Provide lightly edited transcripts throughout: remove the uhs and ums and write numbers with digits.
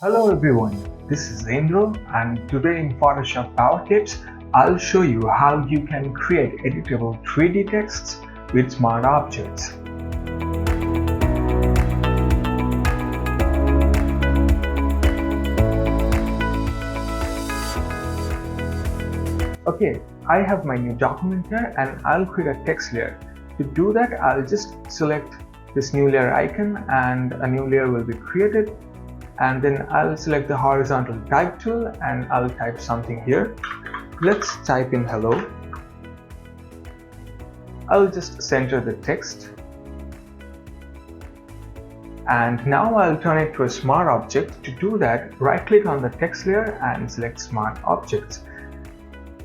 Hello everyone, this is Indra, and today in Photoshop Power Tips, I'll show you how you can create editable 3D texts with smart objects. Okay, I have my new document here and I'll create a text layer. To do that, I'll just select this new layer icon and a new layer will be created. And then I'll select the horizontal type tool and I'll type something here. Let's type in hello. I'll just center the text. And now I'll turn it to a smart object. To do that, right click on the text layer and select smart objects.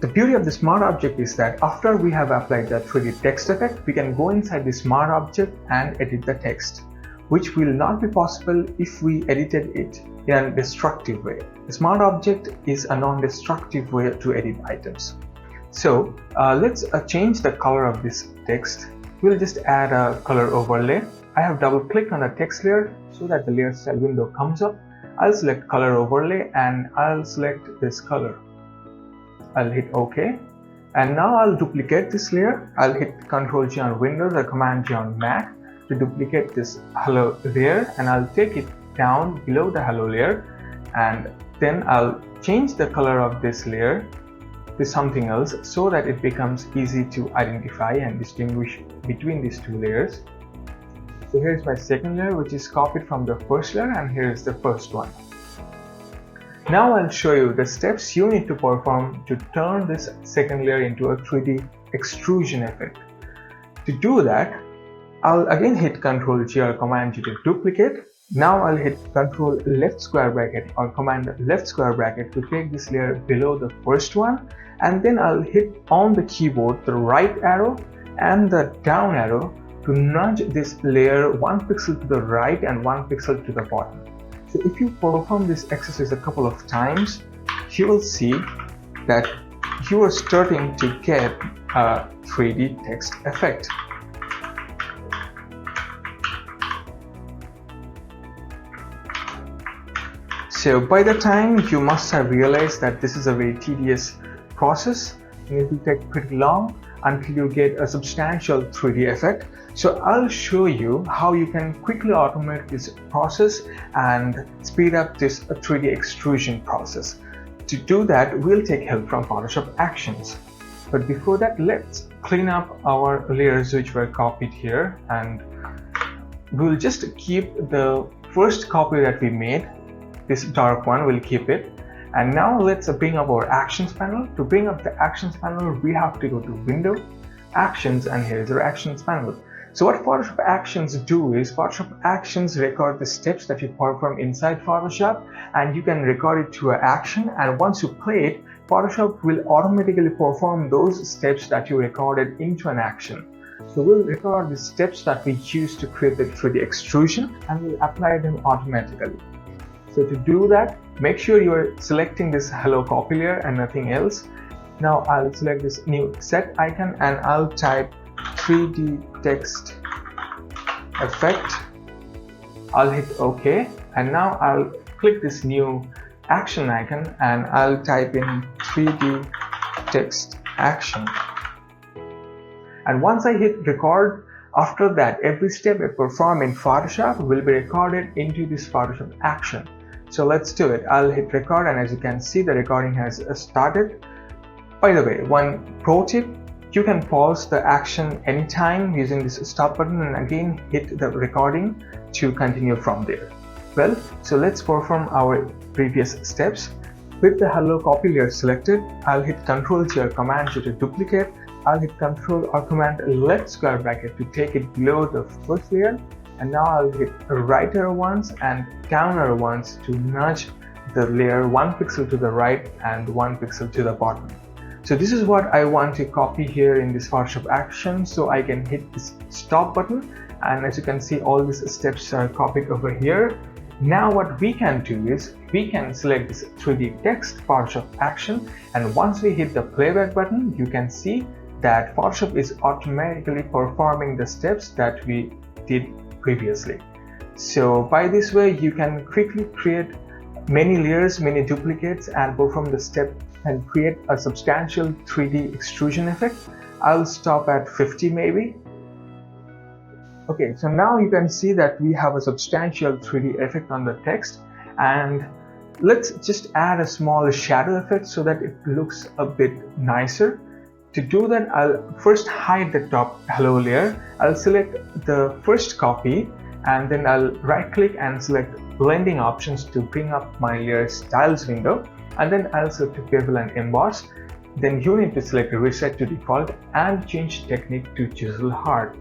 The beauty of the smart object is that after we have applied the 3D text effect, we can go inside the smart object and edit the text, which will not be possible if we edited it in a destructive way. The smart object is a non-destructive way to edit items. So let's change the color of this text. We'll just add a color overlay. I have double clicked on the text layer so that the layer style window comes up. I'll select color overlay and I'll select this color. I'll hit OK. And now I'll duplicate this layer. I'll hit Ctrl G on Windows or Command G on Mac to duplicate this hello layer, and I'll take it down below the hello layer, and then I'll change the color of this layer to something else so that it becomes easy to identify and distinguish between these two layers. So here's my second layer, which is copied from the first layer, and here's the first one. Now I'll show you the steps you need to perform to turn this second layer into a 3D extrusion effect. To do that, I'll again hit Ctrl G or Command G to duplicate. Now I'll hit Ctrl left square bracket or Command left square bracket to take this layer below the first one, and then I'll hit on the keyboard the right arrow and the down arrow to nudge this layer 1 pixel to the right and 1 pixel to the bottom. So if you perform this exercise a couple of times, you will see that you are starting to get a 3D text effect. So by the time you must have realized that this is a very tedious process and it will take pretty long until you get a substantial 3D effect. So I'll show you how you can quickly automate this process and speed up this 3D extrusion process. To do that, we'll take help from Photoshop Actions. But before that, let's clean up our layers which were copied here, and we'll just keep the first copy that we made. This dark one, we'll keep it. And now let's bring up our Actions panel. To bring up the Actions panel, we have to go to Window, Actions, and here's our Actions panel. So what Photoshop Actions do is Photoshop Actions record the steps that you perform inside Photoshop, and you can record it to an action, and once you play it, Photoshop will automatically perform those steps that you recorded into an action. So we'll record the steps that we use to create the 3D extrusion and we'll apply them automatically. So to do that, make sure you're selecting this hello copy layer and nothing else. Now I'll select this new set icon and I'll type 3D text effect. I'll hit OK, and now I'll click this new action icon and I'll type in 3D text action. And once I hit record, after that every step I perform in Photoshop will be recorded into this Photoshop action. So let's do it. I'll hit record, and as you can see, the recording has started. By the way, one pro tip, you can pause the action anytime using this stop button and again hit the recording to continue from there. Well, so let's perform our previous steps. With the hello copy layer selected, I'll hit Ctrl G or Command G to duplicate. I'll hit Ctrl or Command left square bracket to take it below the first layer. And now I'll hit right arrow once and down arrow once to nudge the layer 1 pixel to the right and 1 pixel to the bottom. So this is what I want to copy here in this Photoshop action. So I can hit this stop button, and as you can see, all these steps are copied over here. Now what we can do is we can select this 3D text Photoshop action, and once we hit the playback button, you can see that Photoshop is automatically performing the steps that we did previously. So by this way, you can quickly create many layers, many duplicates, and perform the step and create a substantial 3D extrusion effect. I'll stop at 50 maybe. Okay, so now you can see that we have a substantial 3D effect on the text, and let's just add a small shadow effect so that it looks a bit nicer. To do that, I'll first hide the top hello layer. I'll select the first copy, and then I'll right click and select blending options to bring up my layer styles window, and then I'll select bevel and emboss. Then you need to select reset to default and change technique to chisel hard.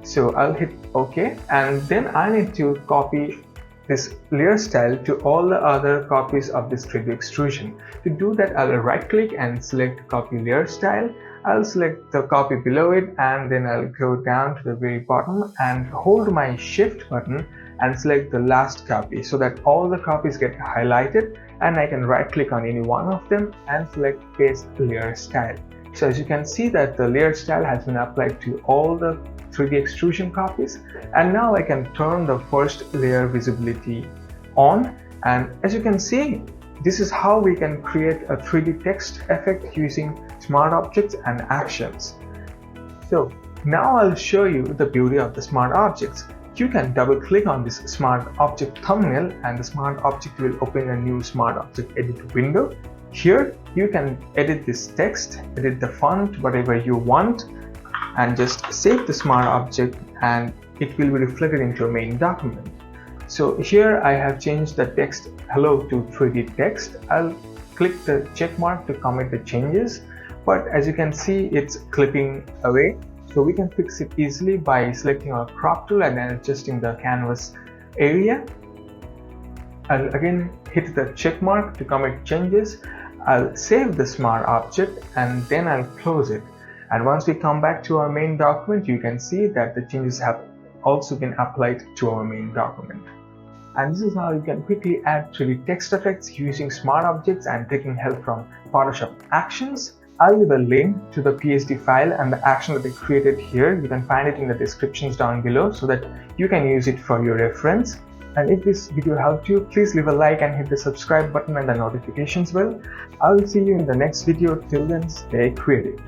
So I'll hit OK, and then I need to copy this layer style to all the other copies of this 3D extrusion. To do that, I'll right click and select copy layer style. I'll select the copy below it, and then I'll go down to the very bottom and hold my shift button and select the last copy so that all the copies get highlighted, and I can right click on any one of them and select paste layer style. So as you can see that the layer style has been applied to all the 3D extrusion copies, and now I can turn the first layer visibility on, and as you can see, this is how we can create a 3D text effect using smart objects and actions. So now I'll show you the beauty of the smart objects. You can double click on this smart object thumbnail, and the smart object will open a new smart object edit window. Here you can edit this text, edit the font, whatever you want, and just save the smart object, and it will be reflected into your main document. So here I have changed the text hello to 3D text. I'll click the check mark to commit the changes, but as you can see, it's clipping away. So we can fix it easily by selecting our crop tool and then adjusting the canvas area. I'll again hit the check mark to commit changes. I'll save the smart object, and then I'll close it. And once we come back to our main document, you can see that the changes have also been applied to our main document. And this is how you can quickly add 3D text effects using smart objects and taking help from Photoshop Actions. I'll leave a link to the PSD file and the action that I created here. You can find it in the descriptions down below so that you can use it for your reference. And if this video helped you, please leave a like and hit the subscribe button and the notifications bell. I'll see you in the next video. Till then, stay creative.